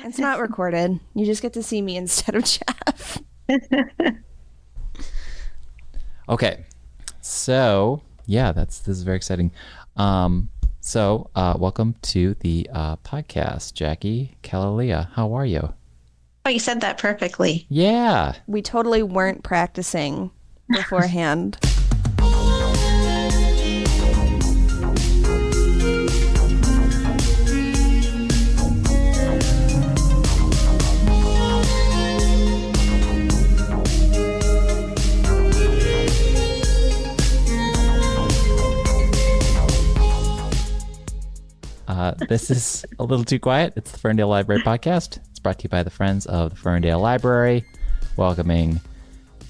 It's not recorded. You just get to see me instead of Jeff. Okay. So, yeah, this is very exciting. Welcome to the podcast, Jackie KHALILIEH. How are you? Oh, you said that perfectly. Yeah. We totally weren't practicing beforehand. This is a little too quiet. It's the Ferndale Library Podcast. It's brought to you by the Friends of the Ferndale Library, welcoming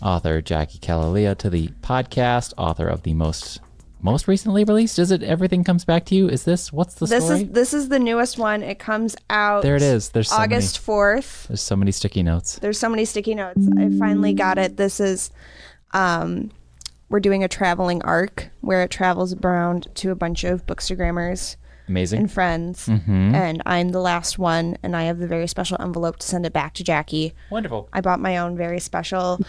author Jackie KHALILIEH to the podcast, author of the most recently released. Is it Everything Comes Back to You? Is this, what's the story? This is the newest one. It comes out. There it is. There's so August 4th. There's so many sticky notes. There's so many sticky notes. I finally got it. This is, we're doing a traveling arc where it travels around to a bunch of bookstagrammers. Amazing. And friends. Mm-hmm. And I'm the last one, and I have the very special envelope to send it back to Jackie. Wonderful. I bought my own very special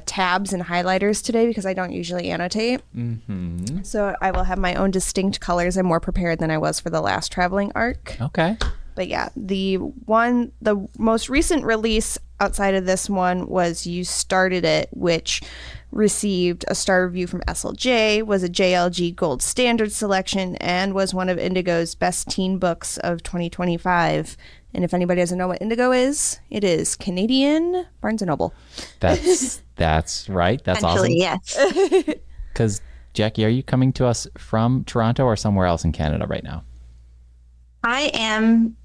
tabs and highlighters today because I don't usually annotate. Mm-hmm. So I will have my own distinct colors. I'm more prepared than I was for the last traveling arc. Okay. But yeah, the most recent release outside of this one was You Started It, which received a star review from SLJ, was a JLG Gold Standard selection, and was one of Indigo's best teen books of 2025. And if anybody doesn't know what Indigo is, it is Canadian Barnes & Noble. That's right. That's Actually, awesome. yes. Because, Jackie, are you coming to us from Toronto or somewhere else in Canada right now? I am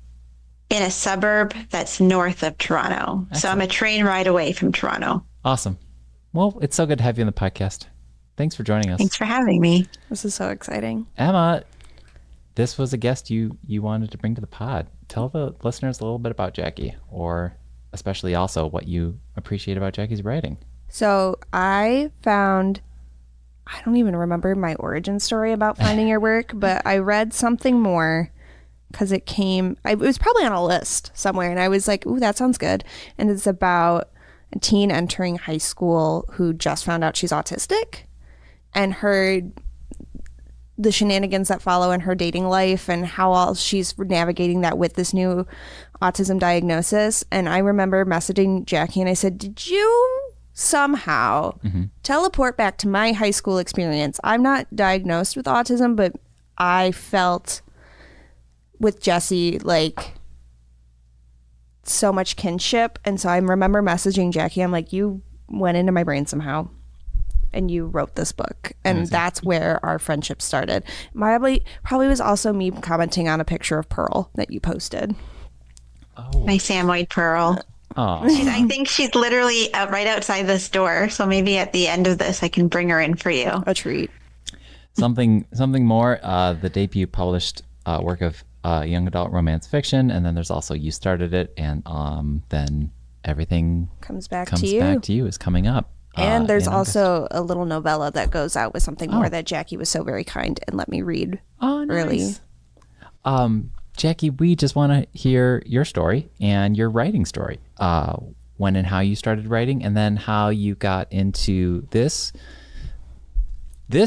in a suburb that's north of Toronto. Excellent. So I'm a train ride away from Toronto. Awesome. Well, it's so good to have you on the podcast. Thanks for joining us. Thanks for having me. This is so exciting. Emma, this was a guest you wanted to bring to the pod. Tell the listeners a little bit about Jackie, or especially also what you appreciate about Jackie's writing. So I don't even remember my origin story about finding your work, but I read something more because it was probably on a list somewhere, and I was like, ooh, that sounds good. And it's about a teen entering high school who just found out she's autistic, and the shenanigans that follow in her dating life and how all she's navigating that with this new autism diagnosis. And I remember messaging Jackie and I said, did you somehow teleport back to my high school experience? I'm not diagnosed with autism, but I felt with Jessie like so much kinship. And so I remember messaging Jackie. I'm like, you went into my brain somehow and you wrote this book. And Amazing. That's where our friendship started. Probably was also me commenting on a picture of Pearl that you posted. Oh. My Samoyed Pearl. I think she's literally right outside this door. So maybe at the end of this, I can bring her in for you. A treat. Something more, the debut published work of young adult romance fiction, and then there's also You Started It, and then Everything Comes Back to You is coming up. And there's in also a little novella that goes out with something more that Jackie was so very kind and let me read early. Jackie, we just want to hear your story and your writing story. When and how you started writing, and then how you got into this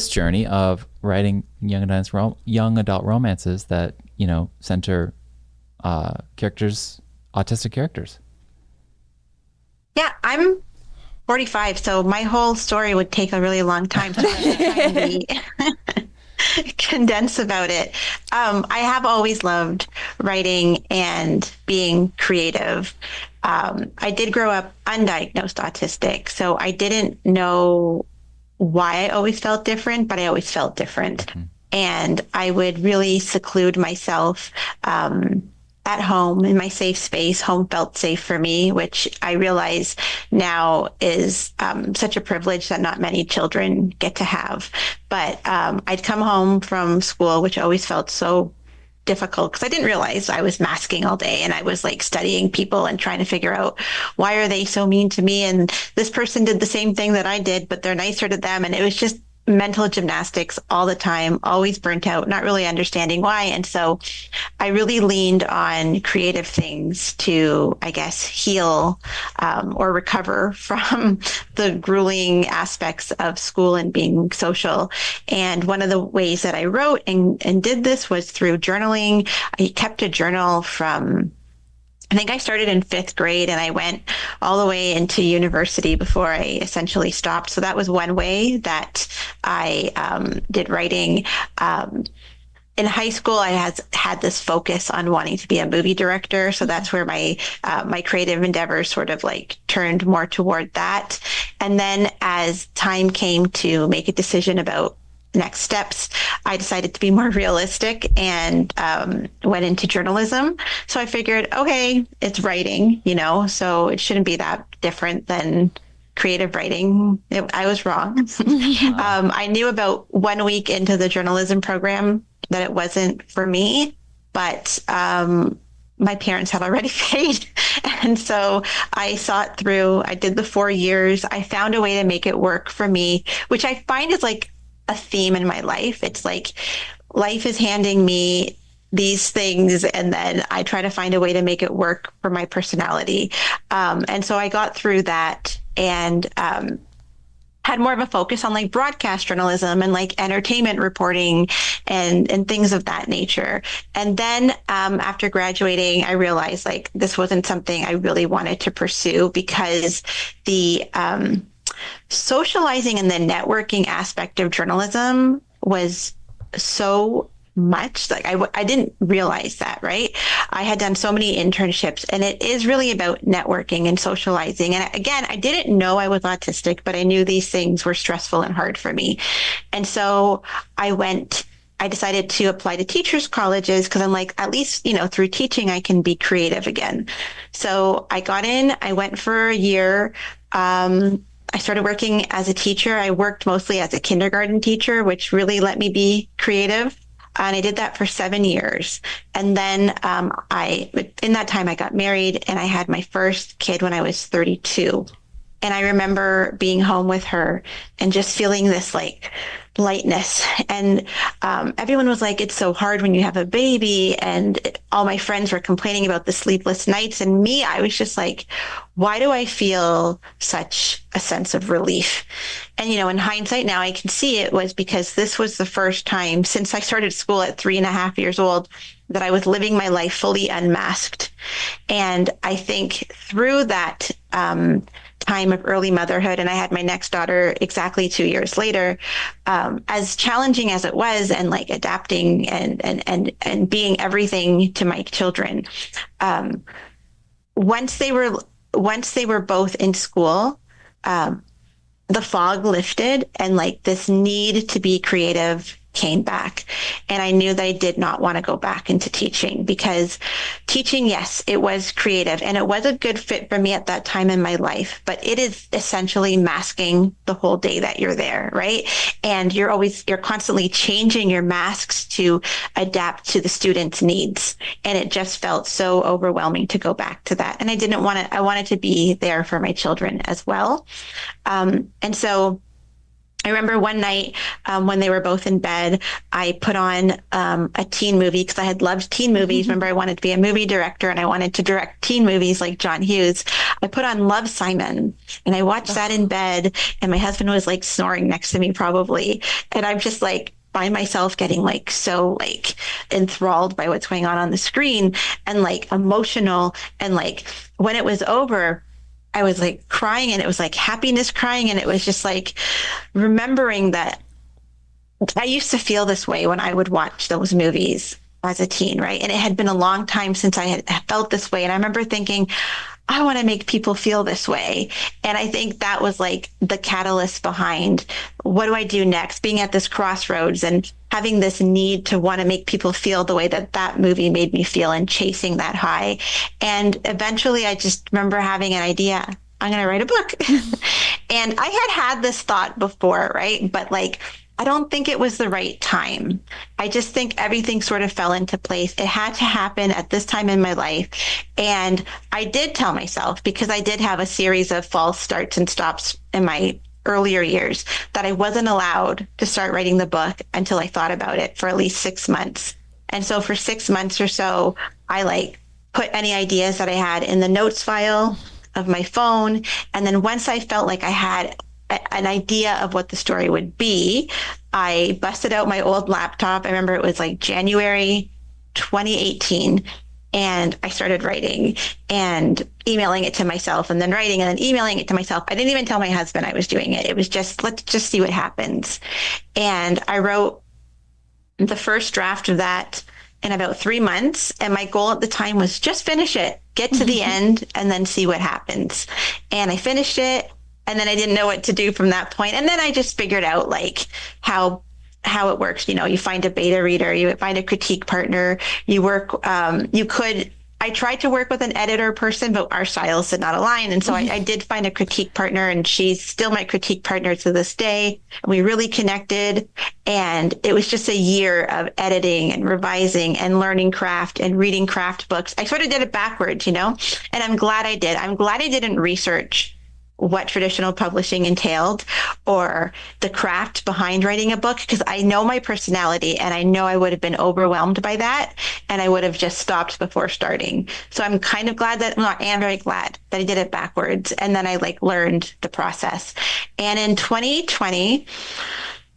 journey of writing young adult romances that, center autistic characters. Yeah, I'm 45, so my whole story would take a really long time to try and be condense about it. I have always loved writing and being creative. I did grow up undiagnosed autistic, so I didn't know why I always felt different, but I always felt different. Mm-hmm. And I would really seclude myself at home in my safe space. Home felt safe for me, which I realize now is such a privilege that not many children get to have. But I'd come home from school, which always felt so difficult because I didn't realize I was masking all day, and I was like studying people and trying to figure out why are they so mean to me, and this person did the same thing that I did, but they're nicer to them. And it mental gymnastics all the time, always burnt out, not really understanding why. And so I really leaned on creative things to, I guess, heal or recover from the grueling aspects of school and being social. And one of the ways that I wrote and did this was through journaling. I kept a journal from, I think I started in 5th grade and I went all the way into university before I essentially stopped. So that was one way that I did writing. In high school, I had this focus on wanting to be a movie director. So that's where my creative endeavors sort of like turned more toward that. And then as time came to make a decision about next steps, I decided to be more realistic and went into journalism. So I figured, okay, it's writing, so it shouldn't be that different than creative writing. I was wrong. I knew about 1 week into the journalism program that it wasn't for me, but my parents had already paid. And so I saw it through. I did the 4 years. I found a way to make it work for me, which I find is like a theme in my life. It's like life is handing me these things and then I try to find a way to make it work for my personality. And so I got through that and had more of a focus on like broadcast journalism and like entertainment reporting and things of that nature. And then after graduating, I realized like this wasn't something I really wanted to pursue because the socializing and the networking aspect of journalism was so much. Like I didn't realize that, right? I had done so many internships and it is really about networking and socializing. And again, I didn't know I was autistic, but I knew these things were stressful and hard for me. And so I decided to apply to teachers' colleges because I'm like, at least, through teaching, I can be creative again. So I got in, I went for a year. I started working as a teacher. I worked mostly as a kindergarten teacher, which really let me be creative. And I did that for 7 years. And then in that time, I got married and I had my first kid when I was 32. And I remember being home with her and just feeling this like lightness. And everyone was like, it's so hard when you have a baby. And all my friends were complaining about the sleepless nights. And me, I was just like, why do I feel such a sense of relief? And, in hindsight now, I can see it was because this was the first time since I started school at 3.5 years old that I was living my life fully unmasked. And I think through that, time of early motherhood, and I had my next daughter exactly 2 years later, as challenging as it was and like adapting and being everything to my children, once they were both in school, the fog lifted and like this need to be creative came back. And I knew that I did not want to go back into teaching because teaching, yes, it was creative and it was a good fit for me at that time in my life, but it is essentially masking the whole day that you're there, right? And you're constantly changing your masks to adapt to the students' needs. And it just felt so overwhelming to go back to that. And I wanted to be there for my children as well. And so I remember one night when they were both in bed, I put on a teen movie because I had loved teen movies. Remember, I wanted to be a movie director and I wanted to direct teen movies like John Hughes. I put on Love, Simon and I watched that in bed and my husband was like snoring next to me probably. And I'm just like, by myself getting like so like enthralled by what's going on the screen and like emotional. And like when it was over, I was like crying and it was like happiness crying. And it was just like remembering that I used to feel this way when I would watch those movies as a teen, right? And it had been a long time since I had felt this way. And I remember thinking, I want to make people feel this way. And I think that was like the catalyst behind what do I do next? Being at this crossroads and having this need to want to make people feel the way that movie made me feel and chasing that high. And eventually I just remember having an idea. I'm going to write a book. And I had this thought before, right? But like, I don't think it was the right time. I just think everything sort of fell into place. It had to happen at this time in my life. And I did tell myself, because I did have a series of false starts and stops in my earlier years that I wasn't allowed to start writing the book until I thought about it for at least 6 months. And so for 6 months or so, I like put any ideas that I had in the notes file of my phone. And then once I felt like I had an idea of what the story would be, I busted out my old laptop. I remember it was like January 2018. And I started writing and emailing it to myself and then writing and then emailing it to myself. I didn't even tell my husband I was doing it. It was just, let's just see what happens. And I wrote the first draft of that in about 3 months. And my goal at the time was just finish it, get to the end, and then see what happens. And I finished it. And then I didn't know what to do from that point. And then I just figured out like how it works. You know, you find a beta reader, you find a critique partner, you work, I tried to work with an editor person, but our styles did not align. And so I did find a critique partner, and she's still my critique partner to this day. And we really connected. And it was just a year of editing and revising and learning craft and reading craft books. I sort of did it backwards, you know, and I'm glad I did. I'm glad I didn't research what traditional publishing entailed or the craft behind writing a book, because I know my personality and I know I would have been overwhelmed by that and I would have just stopped before starting. So I'm kind of glad that, well, I am very glad that I did it backwards. And then I like learned the process. And in 2020,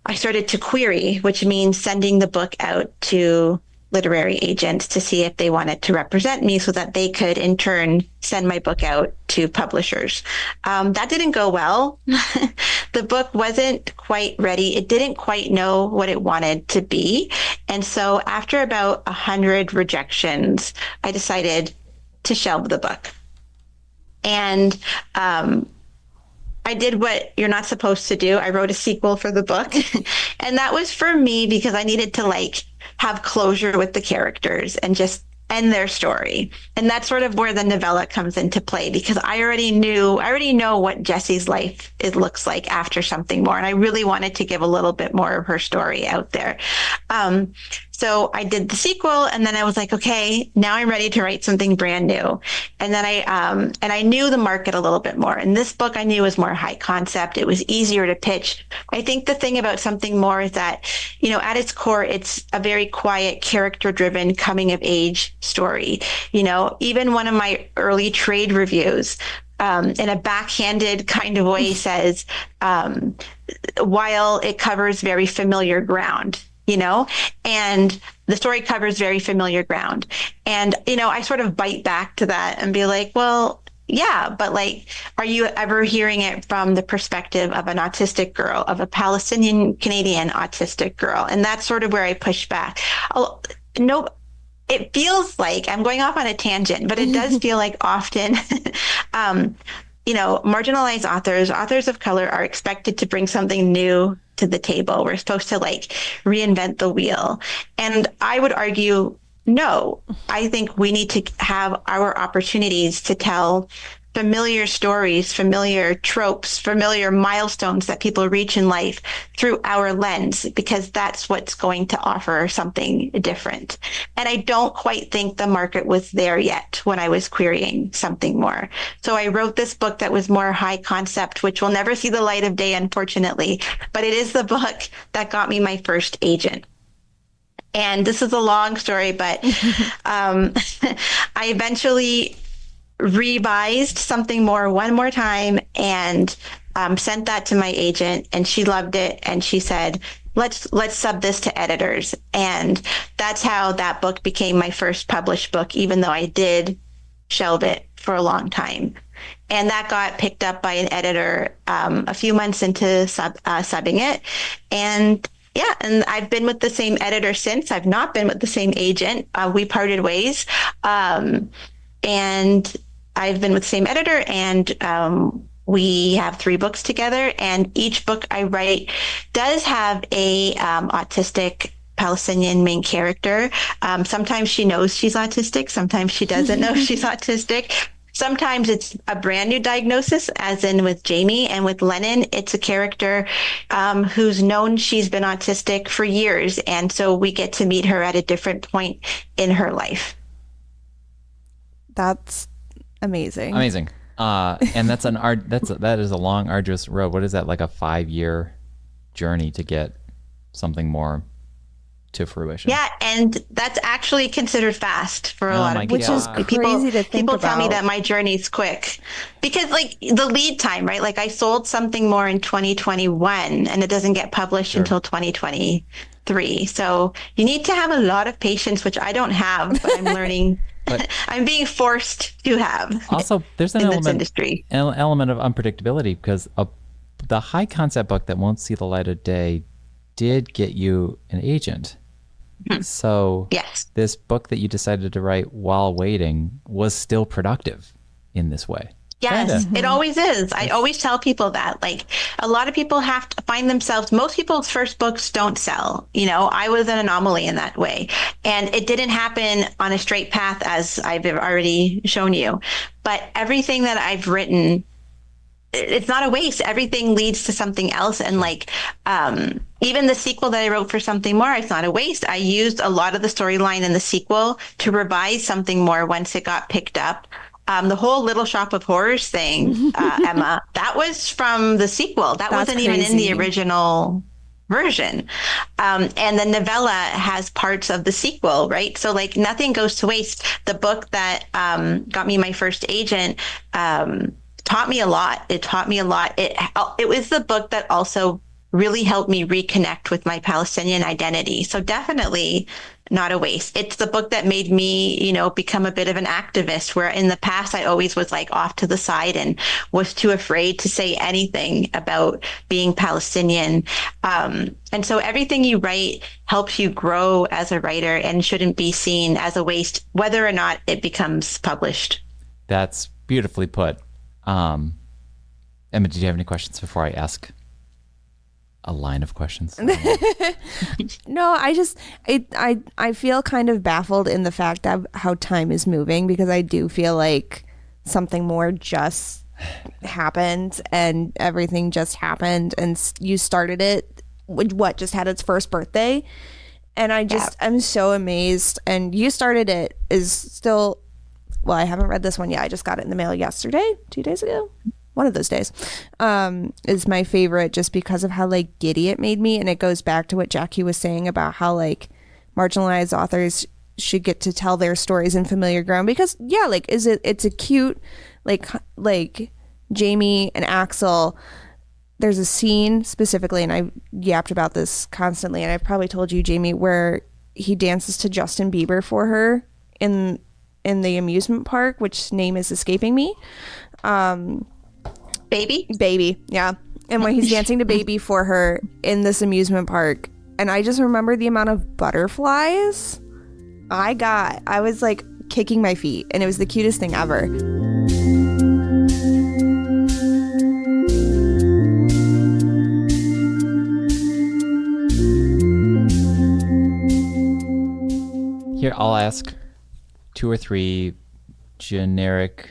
I started to query, which means sending the book out to literary agents to see if they wanted to represent me so that they could in turn send my book out to publishers. That didn't go well. The book wasn't quite ready. It didn't quite know what it wanted to be. And so after about 100 rejections, I decided to shelve the book. And I did what you're not supposed to do. I wrote a sequel for the book. And that was for me because I needed to like have closure with the characters and just end their story. And that's sort of where the novella comes into play, because I already know what Jessie's life looks like after Something More. And I really wanted to give a little bit more of her story out there. So I did the sequel, and then I was like, okay, now I'm ready to write something brand new. And then I knew the market a little bit more. And this book I knew was more high concept. It was easier to pitch. I think the thing about Something More is that, you know, at its core, it's a very quiet, character-driven, coming-of-age story. You know, even one of my early trade reviews, in a backhanded kind of way, says, while it covers very familiar ground, you know, and the story covers very familiar ground. And, you know, I sort of bite back to that and be like, well, yeah, but like, are you ever hearing it from the perspective of an autistic girl, of a Palestinian Canadian autistic girl? And that's sort of where I push back. No, it feels like I'm going off on a tangent, but it does feel like often, you know, marginalized authors of color are expected to bring something new to the table. We're supposed to like reinvent the wheel. And I would argue, no, I think we need to have our opportunities to tell familiar stories, familiar tropes, familiar milestones that people reach in life through our lens, because that's what's going to offer something different. And I don't quite think the market was there yet when I was querying Something More. So I wrote this book that was more high concept, which will never see the light of day, unfortunately, but it is the book that got me my first agent. And this is a long story, but I eventually revised Something More one more time and sent that to my agent, and she loved it. And she said, let's sub this to editors. And that's how that book became my first published book, even though I did shelve it for a long time. And that got picked up by an editor a few months into subbing it. And yeah, and I've been with the same editor since. I've not been with the same agent. We parted ways. And I've been with the same editor, and we have 3 books together. And each book I write does have a autistic Palestinian main character. Sometimes she knows she's autistic. Sometimes she doesn't know she's autistic. Sometimes it's a brand new diagnosis, as in with Jamie, and with Lennon, it's a character who's known she's been autistic for years. And so we get to meet her at a different point in her life. That's amazing. Amazing. And that is a long, arduous road. What is that, like a 5-year journey to get something more to fruition? Yeah, and that's actually considered fast for a lot of people. Which is crazy to think people about. tell me that my journey's quick because like the lead time, right? Like I sold something more in 2021 and it doesn't get published until 2023. So you need to have a lot of patience, which I don't have, but I'm learning. But I'm being forced to have. Also, there's an this industry. element of unpredictability because the high concept book that won't see the light of day did get you an agent. So yes, this book that you decided to write while waiting was still productive in this way. Yes, it always is. I always tell people that, like, a lot of people have to find themselves. Most people's first books don't sell. You know, I was an anomaly in that way. And it didn't happen on a straight path, as I've already shown you. But everything that I've written, it's not a waste. Everything leads to something else. And like, even the sequel that I wrote for Something More, it's not a waste. I used a lot of the storyline in the sequel to revise Something More once it got picked up. The whole Little Shop of Horrors thing, Emma, that was from the sequel. That wasn't even in the original version. And the novella has parts of the sequel, right? So like nothing goes to waste. The book that got me my first agent taught me a lot. It taught me a lot. It was the book that also really helped me reconnect with my Palestinian identity. So definitely not a waste. It's the book that made me, you know, become a bit of an activist, where in the past I always was like off to the side and was too afraid to say anything about being Palestinian. And so everything you write helps you grow as a writer and shouldn't be seen as a waste, whether or not it becomes published. That's beautifully put. Emma, did you have any questions before I ask a line of questions? No, I feel kind of baffled in the fact of how time is moving, because I do feel like Something More just happened and everything just happened, and you started it, just had its first birthday, and I'm so amazed. And you started it is still, well, I haven't read this one yet. I just got it in the mail yesterday, 2 days ago. One of those days, is my favorite, just because of how like giddy it made me. And it goes back to what Jackie was saying about how like marginalized authors should get to tell their stories in familiar ground, because like it's a cute, like Jamie and Axel. There's a scene specifically, and I yapped about this constantly, and I've probably told you, Jamie, where he dances to Justin Bieber for her in the amusement park, which name is escaping me. Baby, yeah. And when he's dancing to Baby for her in this amusement park, and I just remember the amount of butterflies I was like kicking my feet, and it was the cutest thing ever. Here, I'll ask 2 or 3 generic,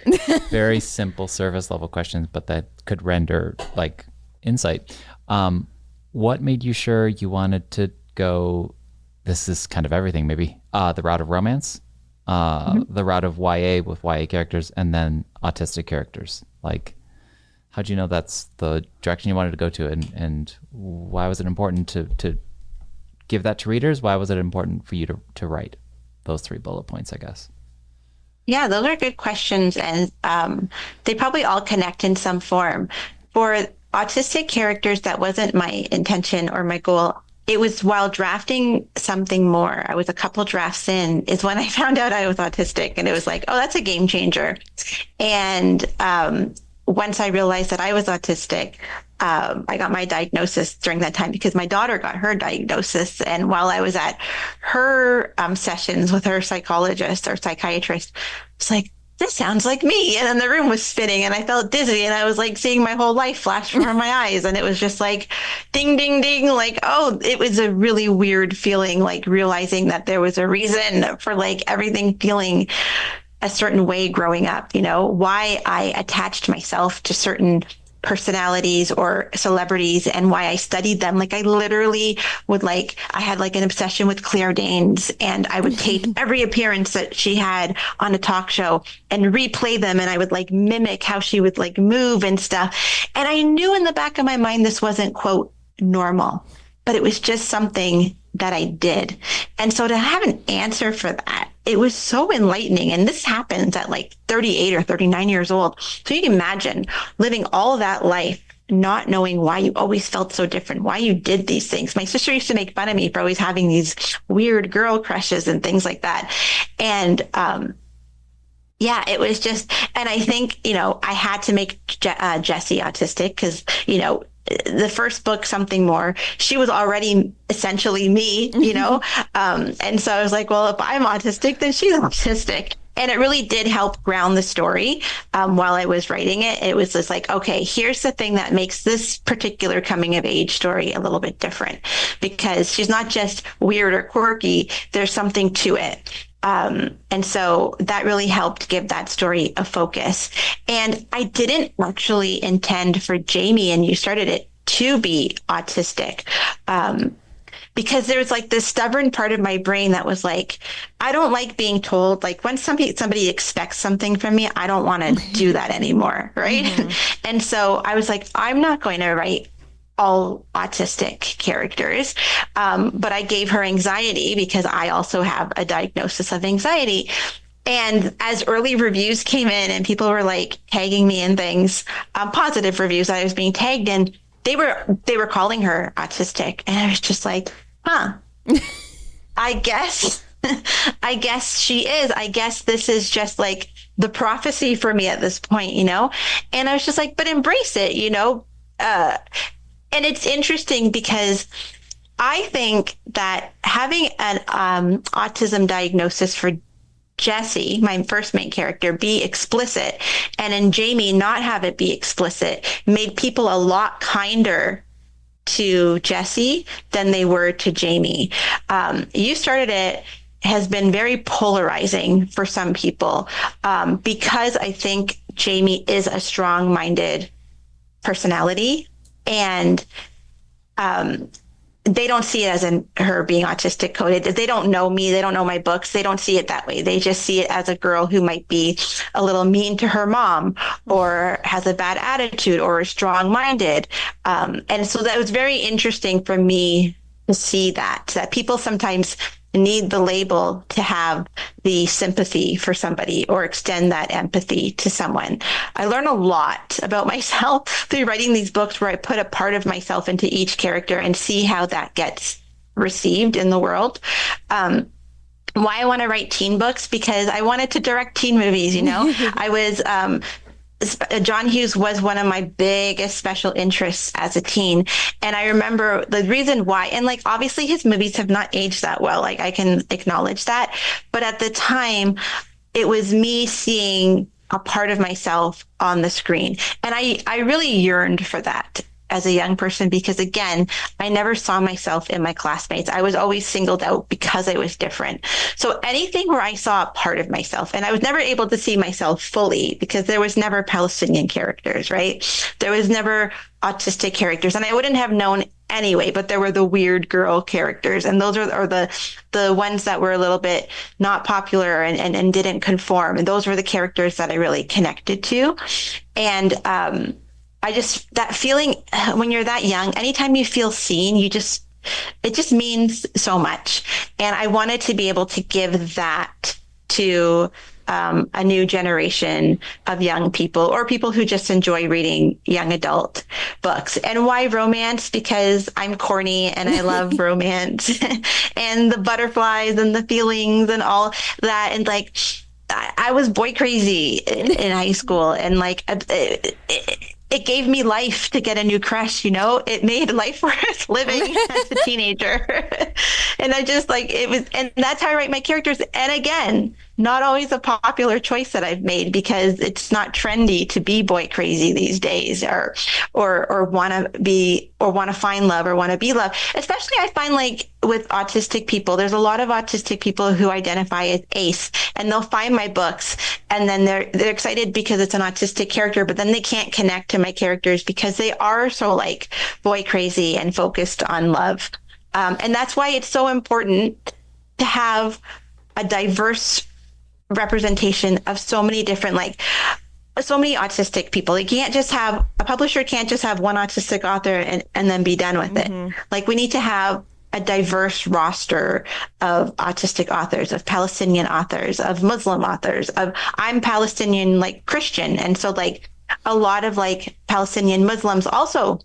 very simple service level questions, but that could render like insight. What made you sure you wanted to go, this is kind of everything, maybe the route of romance, the route of YA with YA characters, and then autistic characters? Like, how'd you know that's the direction you wanted to go to, and why was it important to give that to readers? Why was it important for you to write those 3 bullet points, I guess? Yeah, those are good questions, and they probably all connect in some form. For autistic characters, that wasn't my intention or my goal. It was while drafting Something More, I was a couple drafts in, is when I found out I was autistic, and it was like, oh, that's a game changer. And once I realized that I was autistic, I got my diagnosis during that time, because my daughter got her diagnosis. And while I was at her sessions with her psychologist or psychiatrist, it's like, this sounds like me. And then the room was spinning and I felt dizzy, and I was like seeing my whole life flash before my eyes. And it was just like, ding, ding, ding. Like, oh, it was a really weird feeling, like realizing that there was a reason for like everything feeling a certain way growing up, you know, why I attached myself to certain personalities or celebrities and why I studied them. Like I literally would I had like an obsession with Claire Danes, and I would tape every appearance that she had on a talk show and replay them. And I would like mimic how she would like move and stuff. And I knew in the back of my mind, this wasn't quote normal, but it was just something that I did. And so to have an answer for that, it was so enlightening. And this happens at like 38 or 39 years old. So you can imagine living all that life, not knowing why you always felt so different, why you did these things. My sister used to make fun of me for always having these weird girl crushes and things like that. And, yeah, it was just, and I think, I had to make Jessie autistic because, the first book, Something More, she was already essentially me, and so I was like, well, if I'm autistic, then she's autistic. And it really did help ground the story while I was writing it. It was just like, okay, here's the thing that makes this particular coming of age story a little bit different, because she's not just weird or quirky. There's something to it. And so that really helped give that story a focus. And I didn't actually intend for Jamie, and you started it, to be autistic. Because there's like this stubborn part of my brain that was like, I don't like being told, like when somebody expects something from me, I don't want to do that anymore. Right. Mm-hmm. And so I was like, I'm not going to write all autistic characters. But I gave her anxiety because I also have a diagnosis of anxiety. And as early reviews came in and people were like tagging me in things, positive reviews I was being tagged in, they were calling her autistic. And I was just like, I guess she is. I guess this is just like the prophecy for me at this point, And I was just like, but embrace it, and it's interesting because I think that having an autism diagnosis for Jessie, my first main character, be explicit, and in Jamie not have it be explicit, made people a lot kinder to Jessie than they were to Jamie. You started it has been very polarizing for some people because I think Jamie is a strong-minded personality. And they don't see it as her being autistic coded. They don't know me. They don't know my books. They don't see it that way. They just see it as a girl who might be a little mean to her mom or has a bad attitude or is strong-minded. And so that was very interesting for me to see that people sometimes need the label to have the sympathy for somebody or extend that empathy to someone. I learn a lot about myself through writing these books where I put a part of myself into each character and see how that gets received in the world. Why I want to write teen books, because I wanted to direct teen movies, I was John Hughes was one of my biggest special interests as a teen. And I remember the reason why, and like, obviously his movies have not aged that well. Like I can acknowledge that. But at the time, it was me seeing a part of myself on the screen. And I really yearned for that as a young person, because again, I never saw myself in my classmates. I was always singled out because I was different. So anything where I saw a part of myself, and I was never able to see myself fully because there was never Palestinian characters, right? There was never autistic characters, and I wouldn't have known anyway, but there were the weird girl characters, and those are the ones that were a little bit not popular and didn't conform. And those were the characters that I really connected to. And that feeling when you're that young, anytime you feel seen, it just means so much. And I wanted to be able to give that to a new generation of young people, or people who just enjoy reading young adult books. And why romance? Because I'm corny and I love romance and the butterflies and the feelings and all that. And like, I was boy crazy in high school, and like, it gave me life to get a new crush, it made life worth living as a teenager. And I just like, it was, and that's how I write my characters. And again, not always a popular choice that I've made because it's not trendy to be boy crazy these days, or want to find love or want to be loved. Especially I find like with autistic people, there's a lot of autistic people who identify as ace, and they'll find my books and then they're excited because it's an autistic character, but then they can't connect to my characters because they are so like boy crazy and focused on love. And that's why it's so important to have a diverse representation of so many different, like so many autistic people. You can't just have a publisher can't just have one autistic author and then be done with it. Like we need to have a diverse roster of autistic authors, of Palestinian authors, of Muslim authors, of I'm Palestinian, like Christian. And so like a lot of like Palestinian Muslims also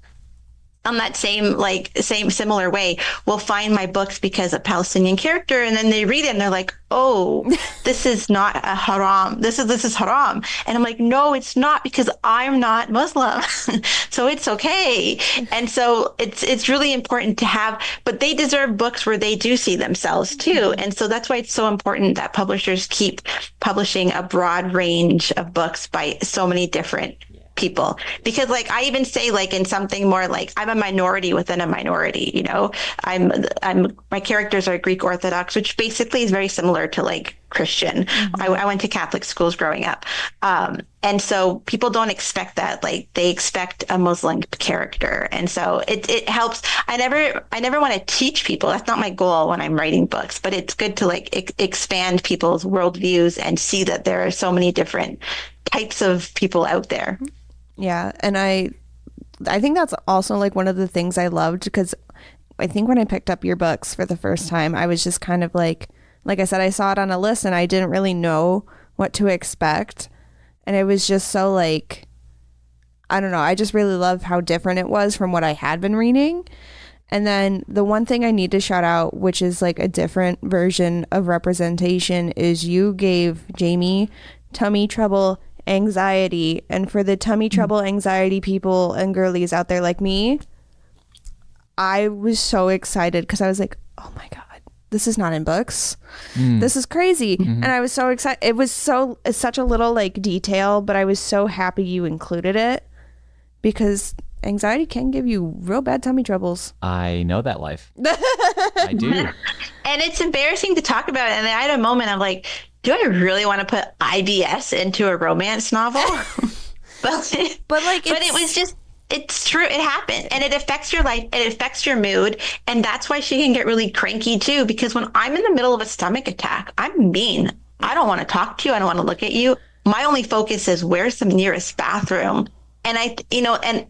on that same similar way will find my books because of Palestinian character, and then they read it and they're like, oh, this is not a haram, this is haram. And I'm like, no, it's not, because I'm not Muslim. So it's okay. And so it's really important to have, but they deserve books where they do see themselves too. And so that's why it's so important that publishers keep publishing a broad range of books by so many different people, because like I even say like in something more like I'm a minority within a minority, you know, I'm my characters are Greek Orthodox, which basically is very similar to like Christian. I went to Catholic schools growing up. And so people don't expect that, like they expect a Muslim character. And so it helps. I never want to teach people. That's not my goal when I'm writing books, but it's good to like expand people's worldviews and see that there are so many different types of people out there. Yeah, and I think that's also like one of the things I loved, because I think when I picked up your books for the first time, I was just kind of like I said, I saw it on a list and I didn't really know what to expect. And it was just so like, I don't know, I just really love how different it was from what I had been reading. And then the one thing I need to shout out, which is like a different version of representation, is you gave Jamie tummy trouble anxiety. And for the tummy trouble anxiety people and girlies out there like me, I was so excited because I was like, oh my god, this is not in books. This is crazy. And I was so excited. It's such a little like detail, but I was so happy you included it, because anxiety can give you real bad tummy troubles. I know that life. I do. And it's embarrassing to talk about it. And I had a moment of like, do I really want to put IBS into a romance novel? but it was just, it's true. It happened, and it affects your life. It affects your mood. And that's why she can get really cranky too, because when I'm in the middle of a stomach attack, I'm mean. I don't want to talk to you. I don't want to look at you. My only focus is where's the nearest bathroom. And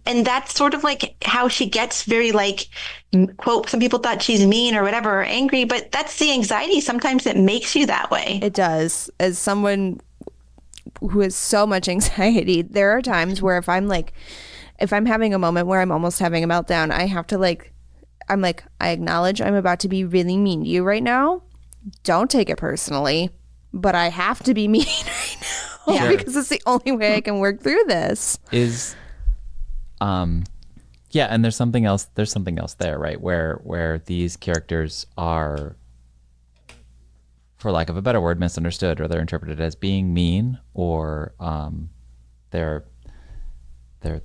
and that's sort of like how she gets very like, quote, some people thought she's mean or whatever, or angry, but that's the anxiety. Sometimes it makes you that way. It does. As someone who has so much anxiety, there are times where if I'm having a moment where I'm almost having a meltdown, I have to I acknowledge I'm about to be really mean to you right now. Don't take it personally, but I have to be mean right now. Yeah, because it's the only way I can work through this. Yeah, and there's something else there, right? Where these characters are, for lack of a better word, misunderstood, or they're interpreted as being mean, or they're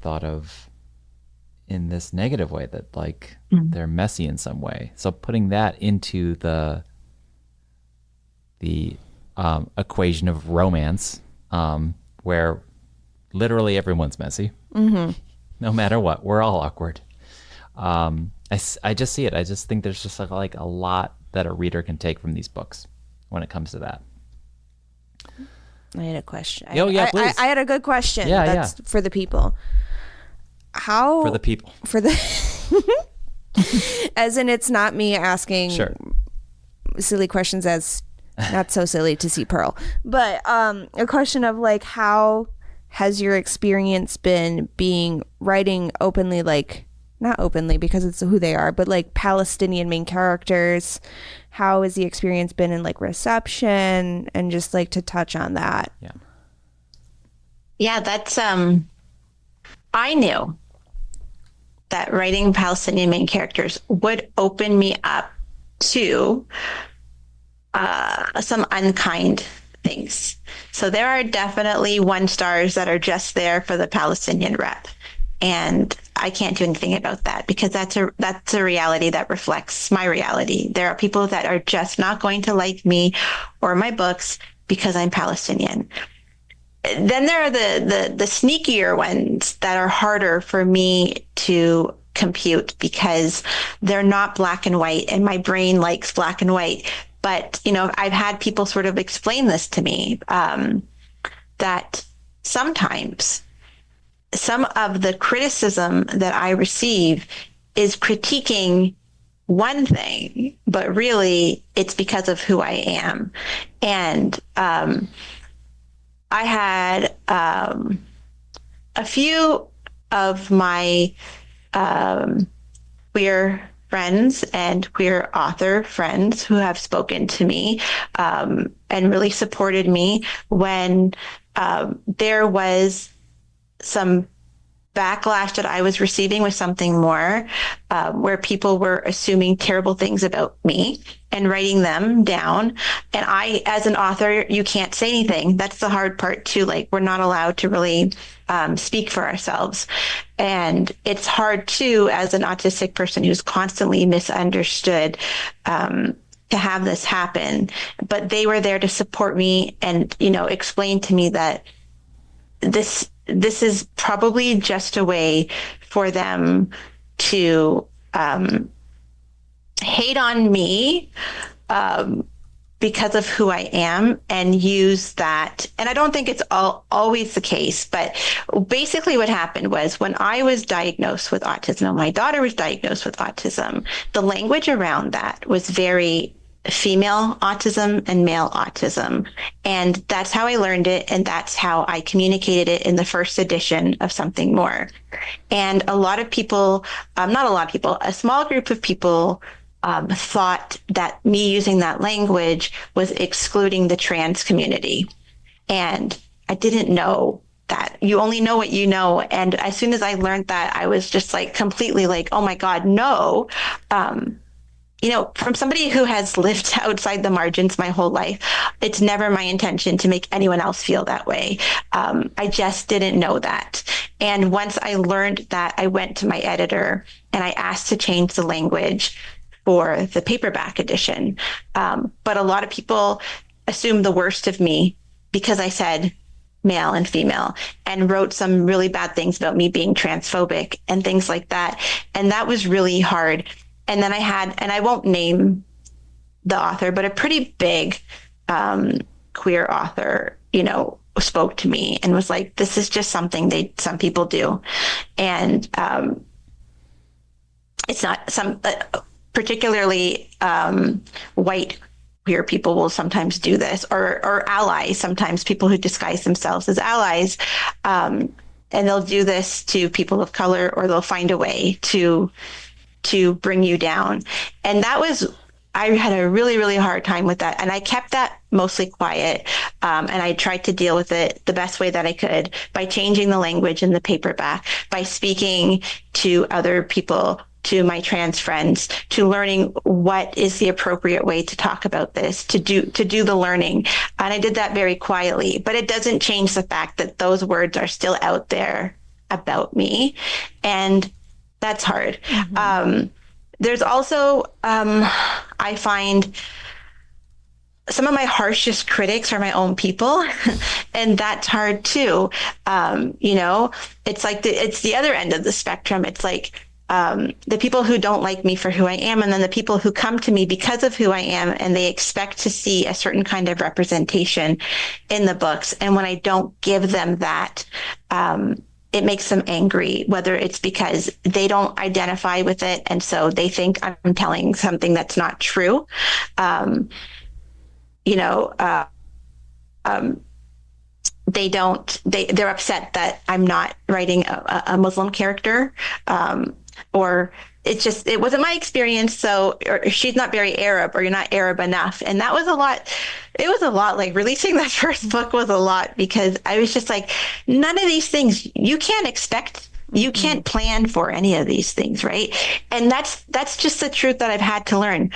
thought of in this negative way, that like they're messy in some way. So putting that into the equation of romance, where literally everyone's messy, no matter what, we're all awkward. I just see it. I just think there's just like a lot that a reader can take from these books when it comes to that. I had a question. Please. I had a good question. Yeah, that's for the people. How for the people? For the as in, it's not me asking silly questions, as not so silly to see Pearl, but a question of like, how has your experience been writing openly, like not openly because it's who they are, but like Palestinian main characters? How has the experience been in like reception, and just like to touch on that? Yeah, that's I knew that writing Palestinian main characters would open me up to some unkind things. So there are definitely 1 stars that are just there for the Palestinian rep. And I can't do anything about that because that's a reality that reflects my reality. There are people that are just not going to like me or my books because I'm Palestinian. Then there are the sneakier ones that are harder for me to compute because they're not black and white, and my brain likes black and white. But, I've had people sort of explain this to me, that sometimes some of the criticism that I receive is critiquing one thing, but really it's because of who I am. And I had a few of my queer friends and queer author friends who have spoken to me and really supported me when there was some backlash that I was receiving with something more, where people were assuming terrible things about me and writing them down. And I, as an author, you can't say anything. That's the hard part too. Like, we're not allowed to really speak for ourselves. And it's hard too, as an autistic person who's constantly misunderstood, to have this happen. But they were there to support me and, explain to me that this is probably just a way for them to hate on me because of who I am and use that. And I don't think it's always the case, but basically what happened was when I was diagnosed with autism, and my daughter was diagnosed with autism, the language around that was very female autism and male autism. And that's how I learned it. And that's how I communicated it in the first edition of Something More. And a lot of people, not a lot of people, a small group of people thought that me using that language was excluding the trans community. And I didn't know that. You only know what you know. And as soon as I learned that, I was just like completely like, oh my God, no. From somebody who has lived outside the margins my whole life, it's never my intention to make anyone else feel that way. I just didn't know that. And once I learned that, I went to my editor and I asked to change the language for the paperback edition. But a lot of people assumed the worst of me because I said male and female and wrote some really bad things about me being transphobic and things like that. And that was really hard. And then and I won't name the author, but a pretty big queer author, spoke to me and was like, this is just something some people do. And it's not particularly white queer people will sometimes do this, or allies, sometimes people who disguise themselves as allies. And they'll do this to people of color, or they'll find a way to bring you down. And I had a really, really hard time with that. And I kept that mostly quiet. And I tried to deal with it the best way that I could by changing the language in the paperback, by speaking to other people, to my trans friends, to learning what is the appropriate way to talk about this, to do the learning. And I did that very quietly, but it doesn't change the fact that those words are still out there about me. And that's hard. Mm-hmm. There's also, I find some of my harshest critics are my own people, and that's hard too. It's like it's the other end of the spectrum. It's like the people who don't like me for who I am, and then the people who come to me because of who I am, and they expect to see a certain kind of representation in the books. And when I don't give them that, it makes them angry, whether it's because they don't identify with it, and so they think I'm telling something that's not true. They're upset that I'm not writing a Muslim character, or it wasn't my experience. So, or she's not very Arab, or you're not Arab enough. And that was a lot. It was a lot. Like, releasing that first book was a lot, because I was just like, none of these things you can't expect. You can't plan for any of these things, right? And that's just the truth that I've had to learn.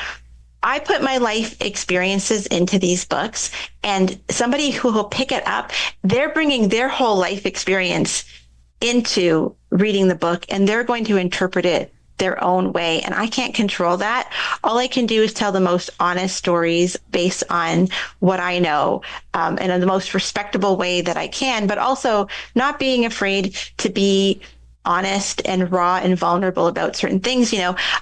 I put my life experiences into these books, and somebody who will pick it up, they're bringing their whole life experience into reading the book, and they're going to interpret it their own way. And I can't control that. All I can do is tell the most honest stories based on what I know, and in the most respectable way that I can, but also not being afraid to be honest and raw and vulnerable about certain things.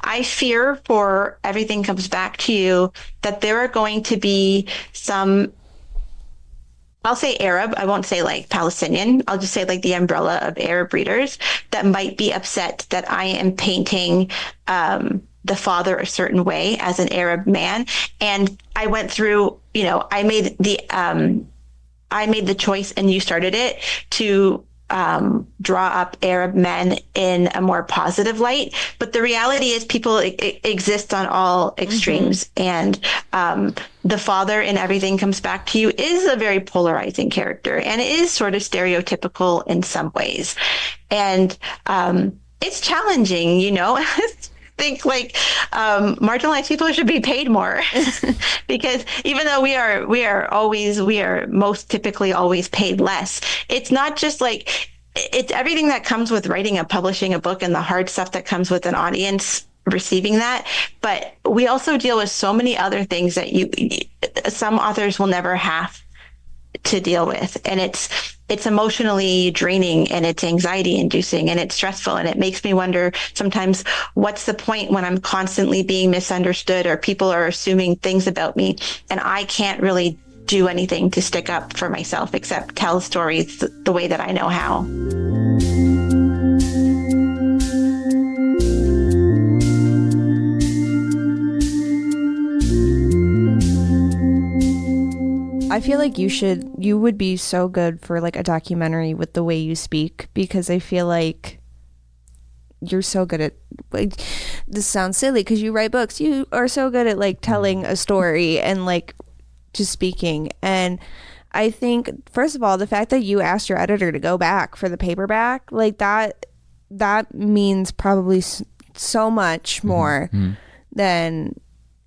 I fear for Everything Comes Back to You that there are going to be some, I'll say Arab, I won't say like Palestinian, I'll just say like the umbrella of Arab readers that might be upset that I am painting the father a certain way as an Arab man. And I went through, I made the choice, and you started it, to draw up Arab men in a more positive light. But the reality is people exist on all extremes. And the father in Everything Comes Back to You is a very polarizing character, and it is sort of stereotypical in some ways. And it's challenging, think like marginalized people should be paid more because even though we are most typically always paid less, it's not just like, it's everything that comes with writing and publishing a book and the hard stuff that comes with an audience receiving that. But we also deal with so many other things that some authors will never have to deal with. And it's emotionally draining, and it's anxiety inducing, and it's stressful. And it makes me wonder sometimes, what's the point when I'm constantly being misunderstood, or people are assuming things about me, and I can't really do anything to stick up for myself except tell stories the way that I know how. I feel like you would be so good for like a documentary with the way you speak, because I feel like you're so good at, like, this sounds silly because you write books. You are so good at like telling a story and like just speaking. And I think, first of all, the fact that you asked your editor to go back for the paperback, like that means probably so much more than,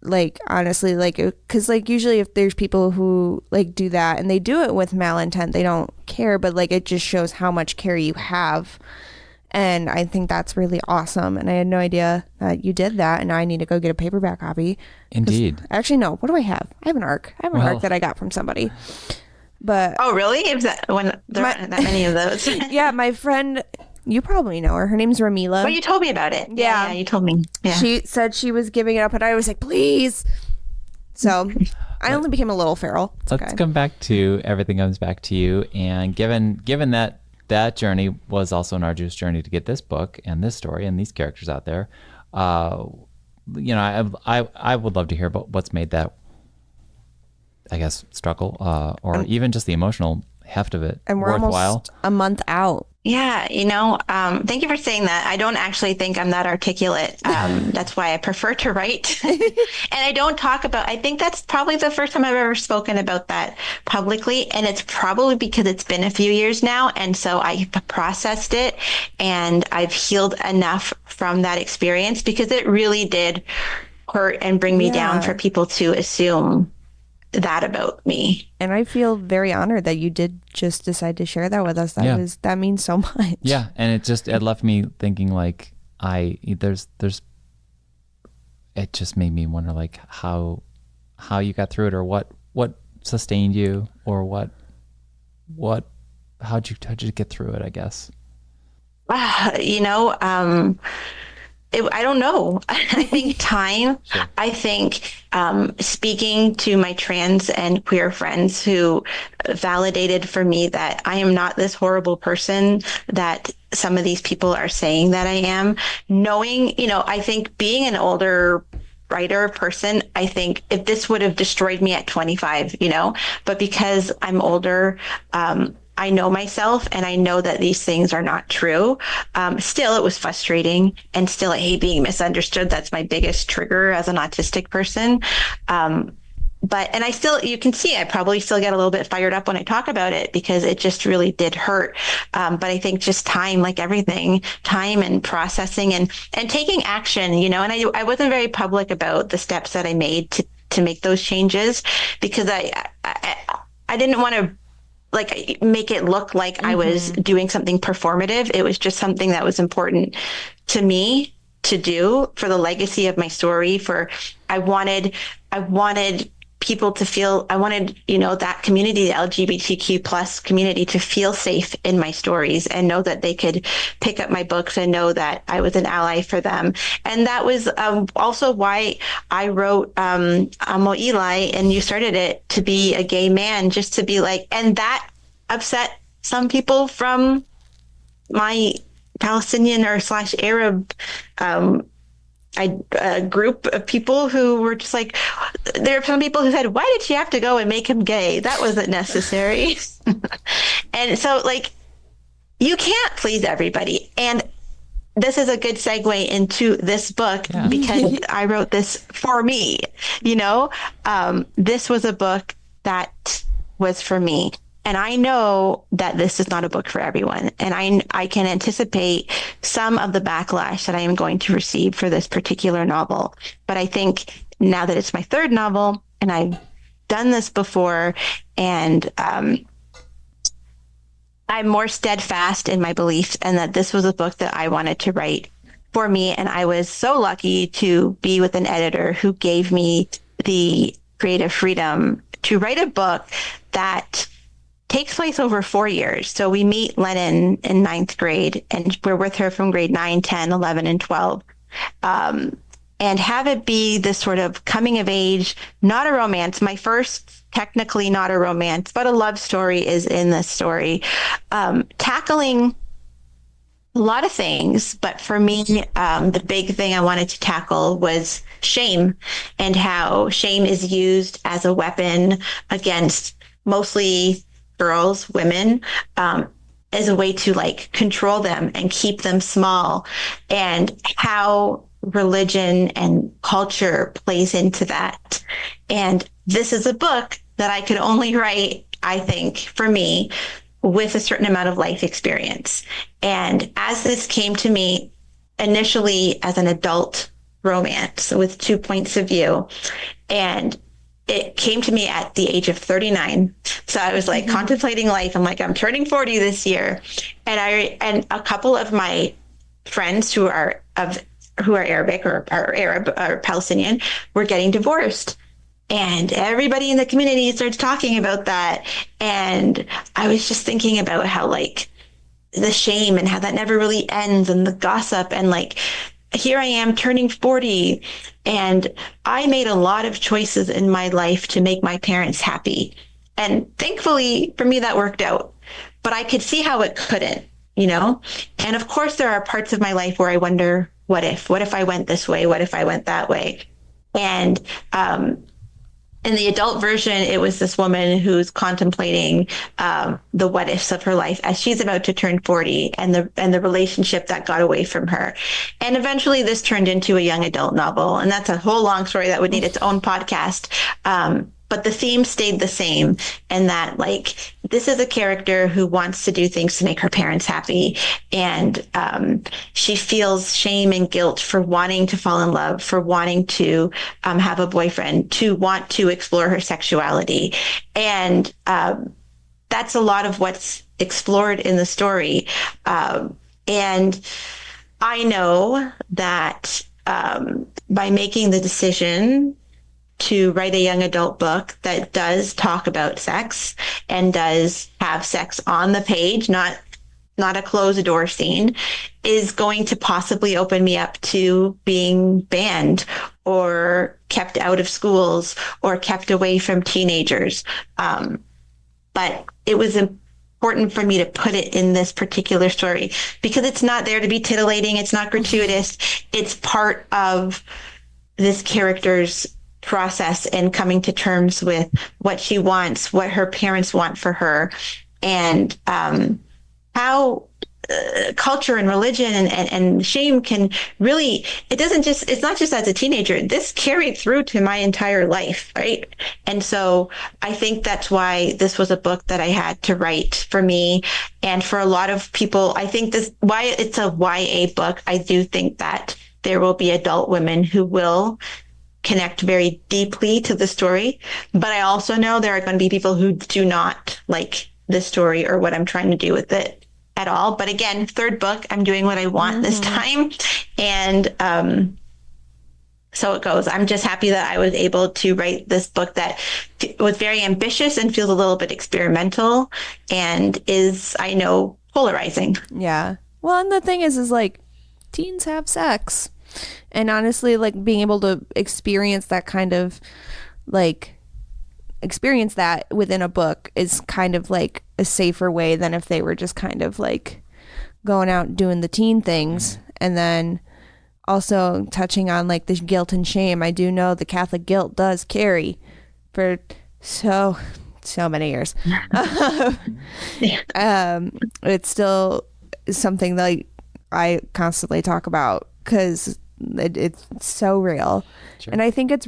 like, honestly, like, because like usually if there's people who like do that and they do it with malintent, they don't care, but like it just shows how much care you have. And I think that's really awesome. And I had no idea that you did that, and now I need to go get a paperback copy. Indeed. Actually, no, what do I have? I have an ARC. I have an ARC that I got from somebody. But oh, really? Is that when there aren't that many of those? Yeah, my friend, you probably know her. Her name's Ramila. Well, you told me about it. Yeah, you told me. Yeah. She said she was giving it up, and I was like, please. So I only became a little feral. Let's come back to Everything Comes Back to You. And given that journey was also an arduous journey to get this book and this story and these characters out there, I would love to hear about what's made that, I guess, struggle, or even just the emotional heft of it, and we're worthwhile. Almost a month out. Yeah, thank you for saying that. I don't actually think I'm that articulate. That's why I prefer to write. And I don't talk about, I think that's probably the first time I've ever spoken about that publicly. And it's probably because it's been a few years now. And so I've processed it, and I've healed enough from that experience, because it really did hurt and bring me down for people to assume that about me. And I feel very honored that you did just decide to share that with us. That means so much. Yeah, and it left me thinking, like, it just made me wonder, like, how you got through it, or what sustained you, or how'd you get through it, I guess. I don't know. I think time. Sure. I think speaking to my trans and queer friends who validated for me that I am not this horrible person that some of these people are saying that I am. Knowing, I think being an older writer person, I think if this would have destroyed me at 25, but because I'm older, I know myself, and I know that these things are not true. Still, it was frustrating, and still I hate being misunderstood. That's my biggest trigger as an autistic person. And I still, you can see, I probably still get a little bit fired up when I talk about it, because it just really did hurt. But I think just time, like everything, time and processing and taking action, and I wasn't very public about the steps that I made to make those changes, because I didn't want to like make it look like I was doing something performative. It was just something that was important to me to do for the legacy of my story. I wanted people to feel, I wanted, that community, the LGBTQ plus community, to feel safe in my stories and know that they could pick up my books and know that I was an ally for them. And that was also why I wrote Mo'ilai, and you started it, to be a gay man, just to be like, and that upset some people from my Palestinian or / Arab a group of people who were just like, there are some people who said, why did she have to go and make him gay? That wasn't necessary. And so, like, you can't please everybody. And this is a good segue into this book, because I wrote this for me. This was a book that was for me. And I know that this is not a book for everyone. And I can anticipate some of the backlash that I am going to receive for this particular novel. But I think now that it's my third novel and I've done this before, and I'm more steadfast in my beliefs, and that this was a book that I wanted to write for me. And I was so lucky to be with an editor who gave me the creative freedom to write a book that takes place over 4 years. So we meet Lennon in 9th grade, and we're with her from grade 9, 10, 11, and 12. And have it be this sort of coming of age, not a romance. My first, technically not a romance, but a love story is in this story. Tackling a lot of things, but for me, the big thing I wanted to tackle was shame, and how shame is used as a weapon against mostly girls, women, as a way to like control them and keep them small, and how religion and culture plays into that. And this is a book that I could only write, I think, for me, with a certain amount of life experience. And as this came to me initially as an adult romance with 2 points of view, and it came to me at the age of 39. So I was like contemplating life. I'm like, I'm turning 40 this year. And a couple of my friends who are Arabic or Arab or Palestinian were getting divorced. And everybody in the community starts talking about that. And I was just thinking about how like the shame and how that never really ends, and the gossip, and like, here I am turning 40, and I made a lot of choices in my life to make my parents happy. And thankfully for me, that worked out, but I could see how it couldn't, And of course there are parts of my life where I wonder, what if I went this way? What if I went that way? And, in the adult version, it was this woman who's contemplating the what ifs of her life as she's about to turn 40, and the relationship that got away from her. And eventually this turned into a young adult novel. And that's a whole long story that would need its own podcast. But the theme stayed the same, and that like, this is a character who wants to do things to make her parents happy. And she feels shame and guilt for wanting to fall in love, for wanting to have a boyfriend, to want to explore her sexuality. And that's a lot of what's explored in the story. And I know that by making the decision to write a young adult book that does talk about sex and does have sex on the page, not a closed door scene, is going to possibly open me up to being banned or kept out of schools or kept away from teenagers. But it was important for me to put it in this particular story because it's not there to be titillating. It's not gratuitous. It's part of this character's process and coming to terms with what she wants, what her parents want for her, and how culture and religion and shame can really, it's not just as a teenager, this carried through to my entire life, right? And so I think that's why this was a book that I had to write for me. And for a lot of people, I think why it's a YA book, I do think that there will be adult women who will connect very deeply to the story. But I also know there are going to be people who do not like the story or what I'm trying to do with it at all. But again, third book, I'm doing what I want this time. And so it goes. I'm just happy that I was able to write this book that was very ambitious and feels a little bit experimental and is, I know, polarizing. Yeah. Well, and the thing is like, teens have sex. And honestly, like, being able to experience that kind of, like, experience that within a book is kind of like a safer way than if they were just kind of like going out and doing the teen things. And then also touching on like the guilt and shame. I do know the Catholic guilt does carry for so many years. It's still something that I constantly talk about because it's so real. Sure. And I think it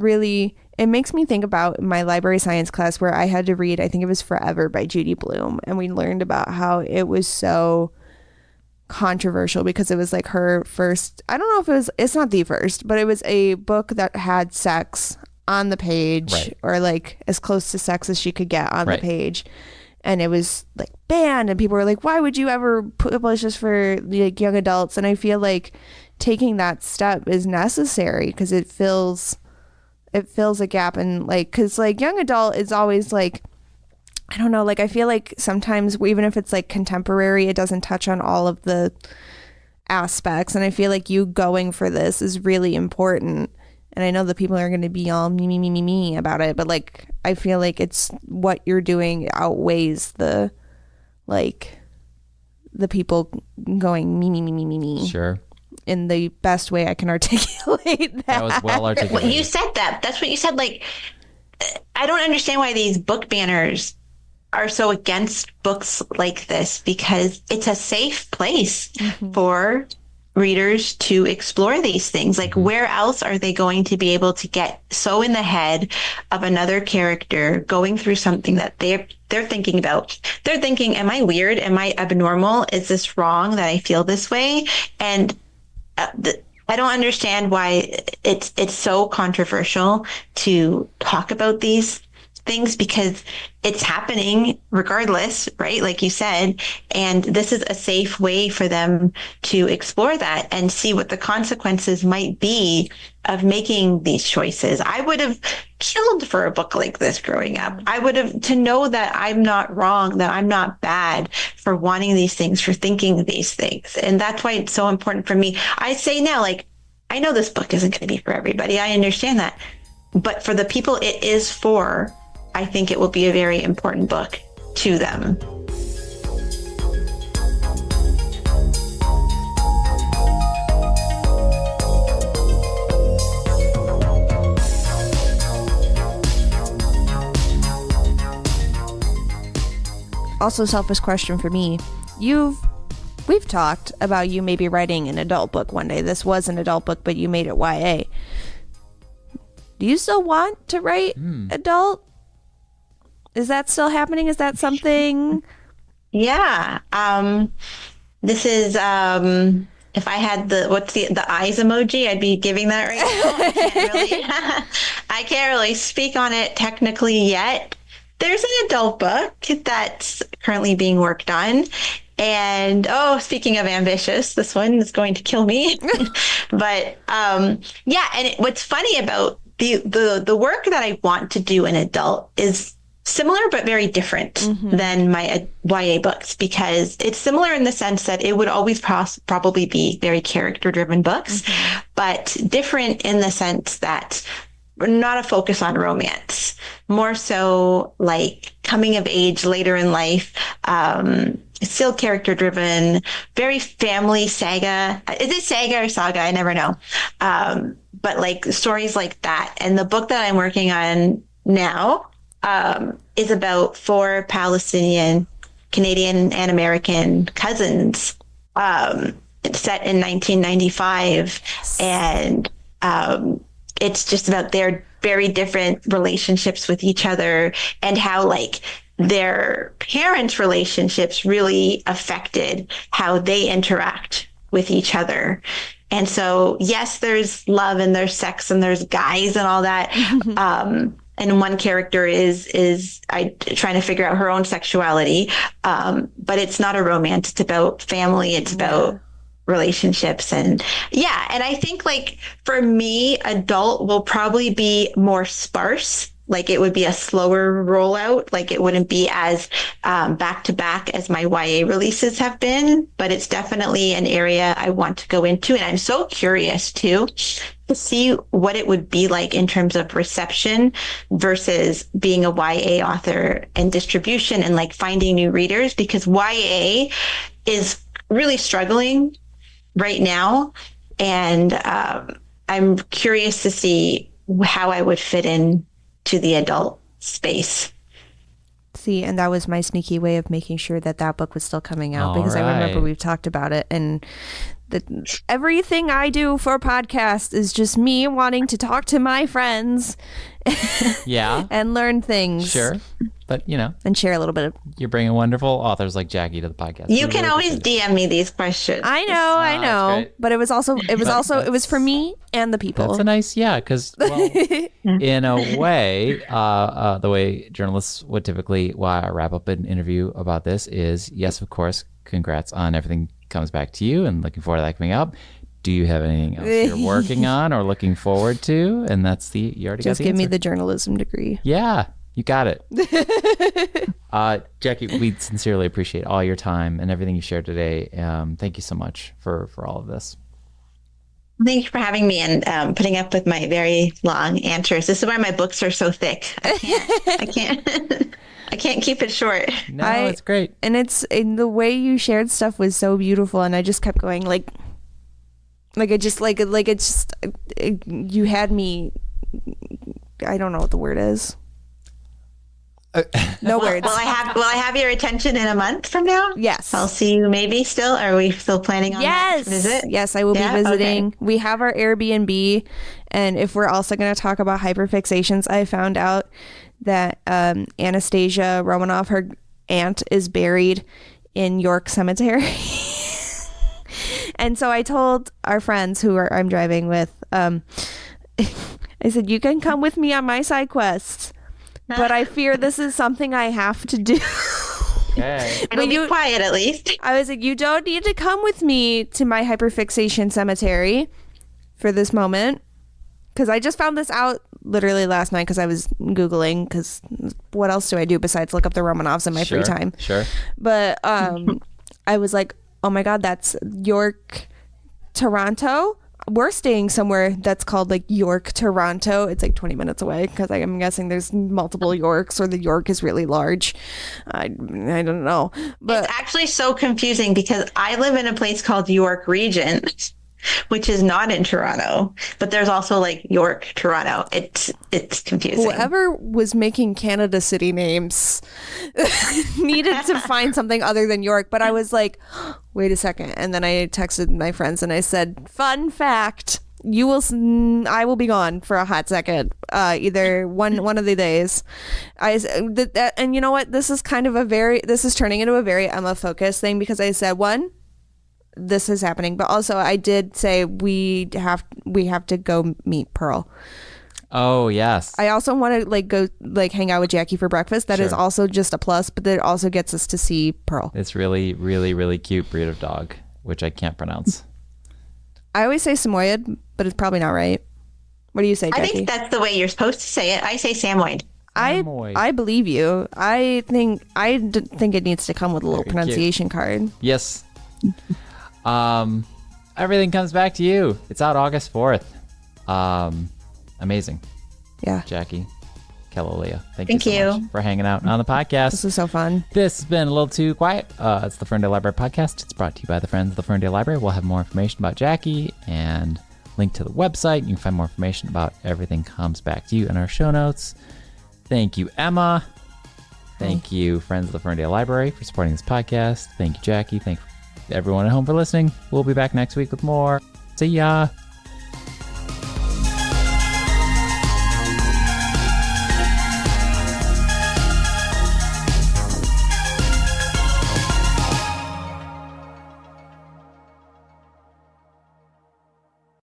makes me think about my library science class where I had to read, I think it was Forever by Judy Blume. And we learned about how it was so controversial because it was like her first, I don't know if it's not the first, but it was a book that had sex on the page, right, or like as close to sex as she could get on the page. And it was like banned, and people were like, why would you ever publish this for like young adults? And I feel like taking that step is necessary because it fills a gap. And like, because like young adult is always like, I don't know, like I feel like sometimes even if it's like contemporary, it doesn't touch on all of the aspects. And I feel like you going for this is really important. And I know that people are going to be all me about it, but like I feel like it's what you're doing outweighs the people going me. Sure. In the best way I can articulate that. That was well articulated. Well, you said that. That's what you said. Like, I don't understand why these book banners are so against books like this, because it's a safe place for readers to explore these things. Like, where else are they going to be able to get so in the head of another character going through something that they're thinking about? They're thinking, am I weird? Am I abnormal? Is this wrong that I feel this way? And I don't understand why it's so controversial to talk about these things, because it's happening regardless, right? Like you said, and this is a safe way for them to explore that and see what the consequences might be of making these choices. I would have killed for a book like this growing up. I would have, to know that I'm not wrong, that I'm not bad for wanting these things, for thinking these things. And that's why it's so important for me. I say now, like, I know this book isn't going to be for everybody. I understand that. But for the people it is for, I think it will be a very important book to them. Also, selfish question for me. We've talked about you maybe writing an adult book one day. This was an adult book, but you made it YA. Do you still want to write adult? Is that still happening? Is that something? Yeah. This is, if I had the eyes emoji, I'd be giving that right now. I can't really speak on it technically yet. There's an adult book that's currently being worked on. And, speaking of ambitious, this one is going to kill me. But, yeah. And what's funny about the work that I want to do in adult is similar but very different than my YA books, because it's similar in the sense that it would always probably be very character-driven books, but different in the sense that we're not a focus on romance, more so like coming of age later in life, still character-driven, very family saga. Is it saga or saga? I never know. But like stories like that. And the book that I'm working on now is about 4 Palestinian Canadian and American cousins. It's set in 1995, and it's just about their very different relationships with each other, and how like their parents' relationships really affected how they interact with each other. And so, yes, there's love and there's sex and there's guys and all that. And one character is trying to figure out her own sexuality. But it's not a romance. It's about family. It's about relationships. And I think like for me, adult will probably be more sparse. Like it would be a slower rollout. Like it wouldn't be as back to back as my YA releases have been, but it's definitely an area I want to go into. And I'm so curious too to see what it would be like in terms of reception versus being a YA author and distribution and like finding new readers, because YA is really struggling right now. And I'm curious to see how I would fit in to the adult space. See, and that was my sneaky way of making sure that book was still coming out, because I remember we've talked about it, and everything I do for a podcast is just me wanting to talk to my friends and learn things. Sure. But, and share a little bit of... You're bringing wonderful authors like Jackie to the podcast. You can always DM me these questions. I know. But it was for me and the people. That's a nice, because, well, in a way, the way journalists would typically wrap up an interview about this is, yes, of course, congrats on everything comes back to you and looking forward to that coming up. Do you have anything else you're working on or looking forward to? And that's you already got the Just give me answer. the journalism degree. Yeah. You got it. Jackie, we sincerely appreciate all your time and everything you shared today. Thank you so much for all of this. Thank you for having me and putting up with my very long answers. This is why my books are so thick. I can't keep it short. No, it's great. And the way you shared stuff was so beautiful, and I just kept going you had me. I don't know what the word is. No words. Will I have your attention in a month from now? Yes. I'll see you maybe still. Are we still planning on that visit? Yes, I will be visiting. Okay. We have our Airbnb, and if we're also going to talk about hyperfixations, I found out that Anastasia Romanoff, her aunt, is buried in York Cemetery. And so I told our friends I'm driving with, I said, you can come with me on my side quests, but I fear this is something I have to do. Okay. It'll be quiet at least. I was like, you don't need to come with me to my hyperfixation cemetery for this moment. Because I just found this out literally last night because I was Googling, because what else do I do besides look up the Romanovs in my free time? Sure. But I was like, oh my God, that's York, Toronto. We're staying somewhere that's called like York, Toronto. It's like 20 minutes away, because I'm guessing there's multiple Yorks, or the York is really large. I don't know. But it's actually so confusing because I live in a place called York Region, which is not in Toronto, but there's also like York, Toronto. It's confusing. Whoever was making Canada city names needed to find something other than York. But I was like, wait a second. And then I texted my friends and I said, fun fact, I will be gone for a hot second, either one of the days. And you know what? This is turning into a very Emma focused thing, because I said, one, this is happening, but also I did say we have to go meet Pearl. Oh yes. I also want to go hang out with Jackie for breakfast. That is also just a plus, but it also gets us to see Pearl. It's really, really, really cute breed of dog, which I can't pronounce. I always say Samoyed, but it's probably not right. What do you say, Jackie? I think that's the way you're supposed to say it. I say Samoyed. I believe you. I think it needs to come with a little pronunciation card. Yes. Everything comes back to you. It's out August 4th. Amazing. Yeah. Jackie, Khalillieh, thank you so much for hanging out on the podcast. This is so fun. This has been a little too quiet. It's the Ferndale Library podcast. It's brought to you by the Friends of the Ferndale Library. We'll have more information about Jackie and link to the website. You can find more information about Everything Comes Back to You in our show notes. Thank you, Emma. Thank you, Friends of the Ferndale Library, for supporting this podcast. Thank you, Jackie. Thank everyone at home for listening. We'll be back next week with more. See ya.